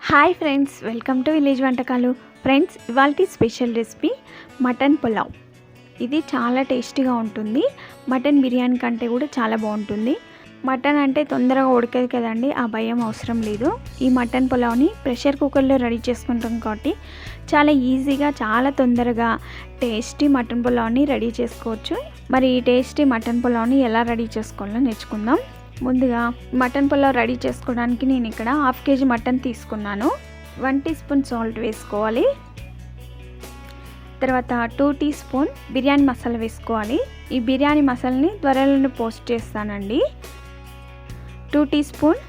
Hi friends, welcome to village వంటకాలు. Friends, ఇవాల్టి special recipe mutton pulao. ఇది చాలా టేస్టీగా ఉంటుంది. మటన్ బిర్యానీ కంటే కూడా చాలా బాగుంటుంది. మటన్ అంటే తొందరగా ఉడకదు కదండి, ఆ భయం అవసరం లేదు. ఈ మటన్ పులావ్ని ప్రెషర్ కుక్కర్లో రెడీ చేసుకుంటాం కాబట్టి చాలా ఈజీగా, చాలా తొందరగా టేస్టీ మటన్ పులావ్ని రెడీ చేసుకోవచ్చు. మరి ఈ టేస్టీ మటన్ పులావ్ని ఎలా రెడీ చేసుకోవాలో నేర్చుకుందాం. ముందుగా మటన్ పులావ్ రెడీ చేసుకోవడానికి నేను ఇక్కడ 1/2 kg మటన్ తీసుకున్నాను. 1 టీ స్పూన్ సాల్ట్ వేసుకోవాలి. తర్వాత 2 టీ స్పూన్ బిర్యానీ మసాలా వేసుకోవాలి. ఈ బిర్యానీ మసాలాని త్వరలో పోస్ట్ చేస్తానండి. 2 టీ స్పూన్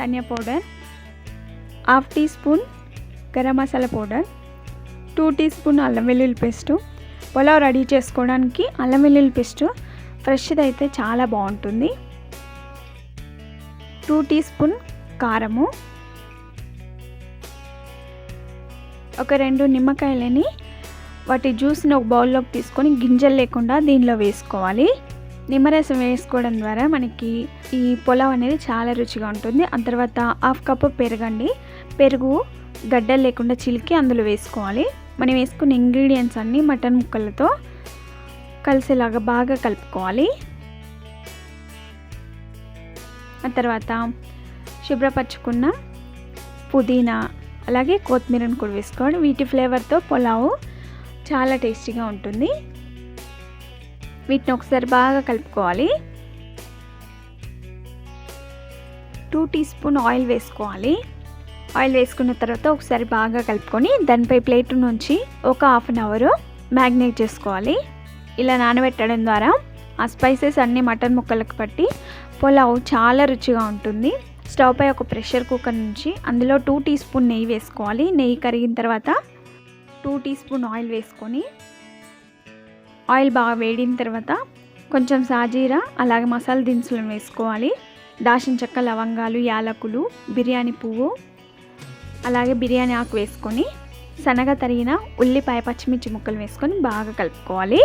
ధనియా powder, 1/2 teaspoon garam masala powder, 2 teaspoon అల్లం వెల్లుల్లి పేస్టు. పులావ్ రెడీ చేసుకోవడానికి అల్లం వెల్లుల్లి పేస్టు ఫ్రెష్ది అయితే చాలా బాగుంటుంది. 2 టీ స్పూన్ కారము, ఒక 2 నిమ్మకాయలని వాటి జ్యూస్ని ఒక బౌల్లోకి తీసుకొని గింజలు లేకుండా దీనిలో వేసుకోవాలి. నిమ్మరసం వేసుకోవడం ద్వారా మనకి ఈ పులావ్ అనేది చాలా రుచిగా ఉంటుంది. ఆ తర్వాత 1/2 కప్పు పెరుగండి. పెరుగు గడ్డలు లేకుండా చిలికి అందులో వేసుకోవాలి. మనం వేసుకున్న ఇంగ్రీడియంట్స్ అన్నీ మటన్ ముక్కలతో కలిసేలాగా బాగా కలుపుకోవాలి. ఆ తర్వాత శుభ్రపరచుకున్న పుదీనా అలాగే కొత్తిమీరను కూడా వేసుకోవాలి. వీటి ఫ్లేవర్తో పులావ్ చాలా టేస్టీగా ఉంటుంది. వీటిని ఒకసారి బాగా కలుపుకోవాలి. 2 టీ స్పూన్ ఆయిల్ వేసుకోవాలి. ఆయిల్ వేసుకున్న తర్వాత ఒకసారి బాగా కలుపుకొని దానిపై ప్లేట్ నుంచి ఒక 1/2 అవర్ మ్యాగ్నేట్ చేసుకోవాలి. ఇలా నానబెట్టడం ద్వారా ఆ స్పైసెస్ అన్నీ మటన్ ముక్కలకు పట్టి పులావ్ చాలా రుచిగా ఉంటుంది. స్టవ్ పై ఒక ప్రెషర్ కుక్కర్ నుంచి అందులో 2 టీ స్పూన్ నెయ్యి వేసుకోవాలి. నెయ్యి కరిగిన తర్వాత 2 టీ స్పూన్ ఆయిల్ వేసుకొని ఆయిల్ బాగా వేడిన తర్వాత కొంచెం సాజీరా అలాగే మసాలా దినుసులను వేసుకోవాలి. దాల్చిన చెక్క, లవంగాలు, యాలకులు, బిర్యానీ పువ్వు అలాగే బిర్యానీ ఆకు వేసుకొని సన్నగా తరిగిన ఉల్లిపాయ, పచ్చిమిర్చి ముక్కలు వేసుకొని బాగా కలుపుకోవాలి.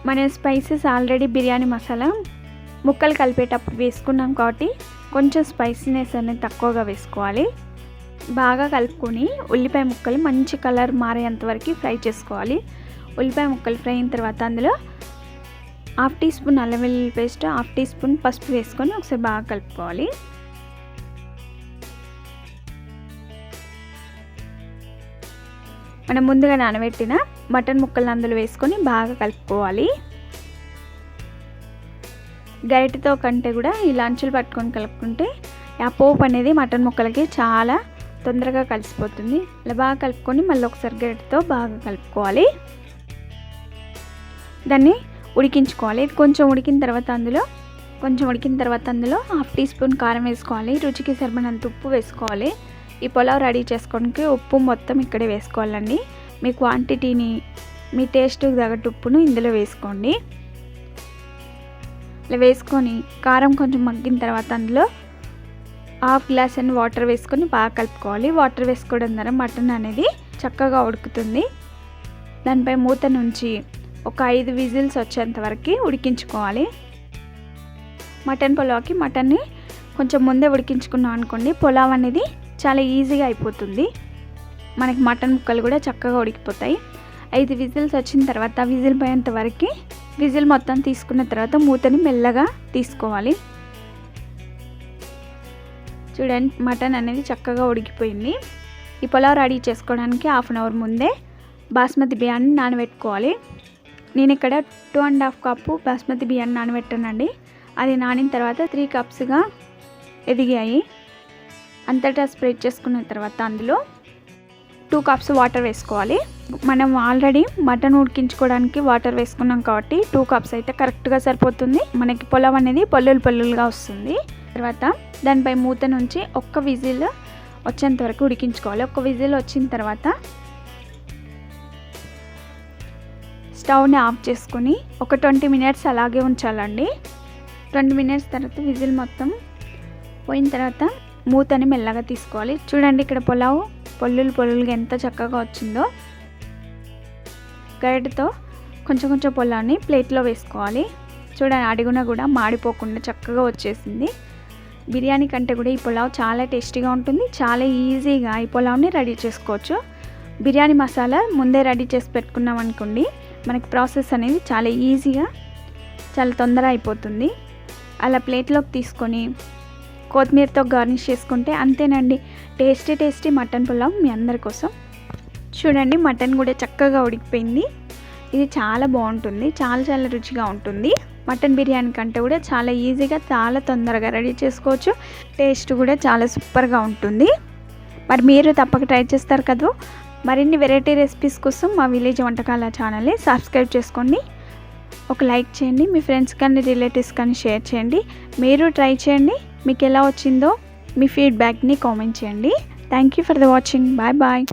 మన స్పైసెస్ ఆల్రెడీ బిర్యానీ మసాలా ముక్కలు కలిపేటప్పుడు వేసుకున్నాం కాబట్టి కొంచెం స్పైసీనెస్ అనేది తక్కువగా వేసుకోవాలి. బాగా కలుపుకొని ఉల్లిపాయ ముక్కలు మంచి కలర్ మారేంత వరకు ఫ్రై చేసుకోవాలి. ఉల్లిపాయ ముక్కలు ఫ్రై అయిన తర్వాత అందులో 1/2 టీ స్పూన్ అల్లం వెల్లుల్లి పేస్ట్, 1/2 టీ స్పూన్ పసుపు వేసుకొని ఒకసారి బాగా కలుపుకోవాలి. మనం ముందుగా నానబెట్టిన మటన్ ముక్కలను అందులో వేసుకొని బాగా కలుపుకోవాలి. గరిటెతో కంటే కూడా ఇలా అంచులు పట్టుకొని కలుపుకుంటే ఆ పోపు అనేది మటన్ ముక్కలకి చాలా తొందరగా కలిసిపోతుంది. ఇలా బాగా కలుపుకొని మళ్ళీ ఒకసారి గరిటెతో బాగా కలుపుకోవాలి. దాన్ని ఉడికించుకోవాలి. ఇది కొంచెం ఉడికిన తర్వాత అందులో 1/2 టీ స్పూన్ కారం వేసుకోవాలి. రుచికి సరిపడినంత ఉప్పు వేసుకోవాలి. ఈ పులావ్ రెడీ చేసుకోవడానికి ఉప్పు మొత్తం ఇక్కడే వేసుకోవాలండి. మీ క్వాంటిటీని, మీ టేస్ట్కి తగ్గట్టు ఉప్పును ఇందులో వేసుకోండి. ఇలా వేసుకొని కారం కొంచెం మగ్గిన తర్వాత అందులో 1/2 గ్లాస్ అని వాటర్ వేసుకొని బాగా కలుపుకోవాలి. వాటర్ వేసుకోవడం ద్వారా మటన్ అనేది చక్కగా ఉడుకుతుంది. దానిపై మూత నుంచి ఒక 5 విజిల్స్ వచ్చేంత వరకు ఉడికించుకోవాలి. మటన్ పులావ్కి మటన్ని కొంచెం ముందే ఉడికించుకున్నాం అనుకోండి, పులావ్ అనేది చాలా ఈజీగా అయిపోతుంది. మనకి మటన్ ముక్కలు కూడా చక్కగా ఉడికిపోతాయి. 5 విజిల్స్ వచ్చిన తర్వాత విజిల్ పోయేంత వరకు విజిల్ మొత్తం తీసుకున్న తర్వాత మూతని మెల్లగా తీసుకోవాలి. చూడండి, మటన్ అనేది చక్కగా ఉడికిపోయింది. ఈ పులావ్ రెడీ చేసుకోవడానికి 1/2 అవర్ ముందే బాస్మతి బియ్యాన్ని నానబెట్టుకోవాలి. నేను ఇక్కడ 2.5 కప్పు బాస్మతి బియ్యాన్ని నానబెట్టానండి. అది నానిన తర్వాత 3 కప్స్గా ఎదిగాయి. అంతటా స్ప్రెడ్ చేసుకున్న తర్వాత అందులో 2 కప్స్ వాటర్ వేసుకోవాలి. మనం ఆల్రెడీ మటన్ ఉడికించుకోవడానికి వాటర్ వేసుకున్నాం కాబట్టి 2 కప్స్ అయితే కరెక్ట్గా సరిపోతుంది. మనకి పులావ్ అనేది పొల్లులుగా వస్తుంది. తర్వాత దానిపై మూత నుంచి ఒక్క విజిల్ వచ్చేంత వరకు ఉడికించుకోవాలి. ఒక్క విజిల్ వచ్చిన తర్వాత స్టవ్ని ఆఫ్ చేసుకొని ఒక 20 మినిట్స్ అలాగే ఉంచాలండి. 20 మినిట్స్ తర్వాత విజిల్ మొత్తం పోయిన తర్వాత మూతని మెల్లగా తీసుకోవాలి. చూడండి, ఇక్కడ పులావ్ పొల్లులుగా ఎంత చక్కగా వచ్చిందో. గరిటెతో కొంచెం పులావ్ని ప్లేట్లో వేసుకోవాలి. చూడండి, అడుగున కూడా మాడిపోకుండా చక్కగా వచ్చేసింది. బిర్యానీ కంటే కూడా ఈ పులావ్ చాలా టేస్టీగా ఉంటుంది. చాలా ఈజీగా ఈ పులావ్ని రెడీ చేసుకోవచ్చు. బిర్యానీ మసాలా ముందే రెడీ చేసి పెట్టుకున్నాం అనుకోండి, మనకి ప్రాసెస్ అనేది చాలా ఈజీగా చాలా తొందర అయిపోతుంది. అలా ప్లేట్లోకి తీసుకొని కొత్తిమీరతో గార్నిష్ చేసుకుంటే అంతేనండి, టేస్టీ మటన్ పులావ్ మీ అందరి కోసం. చూడండి, మటన్ కూడా చక్కగా ఉడికిపోయింది. ఇది చాలా బాగుంటుంది, చాలా రుచిగా ఉంటుంది. మటన్ బిర్యానీ కంటే కూడా చాలా ఈజీగా చాలా తొందరగా రెడీ చేసుకోవచ్చు. టేస్ట్ కూడా చాలా సూపర్గా ఉంటుంది. మరి మీరు తప్పక ట్రై చేస్తారు కదా. మరిన్ని వెరైటీ రెసిపీస్ కోసం మా విలేజ్ వంటకాల ఛానల్ని సబ్స్క్రైబ్ చేసుకోండి. ఒక లైక్ చేయండి, మీ ఫ్రెండ్స్ కానీ రిలేటివ్స్ కానీ షేర్ చేయండి. మీరు ట్రై చేయండి, మీకు ఎలా వచ్చిందో మీ ఫీడ్బ్యాక్ని కామెంట్ చేయండి. Thank you for the watching. Bye bye.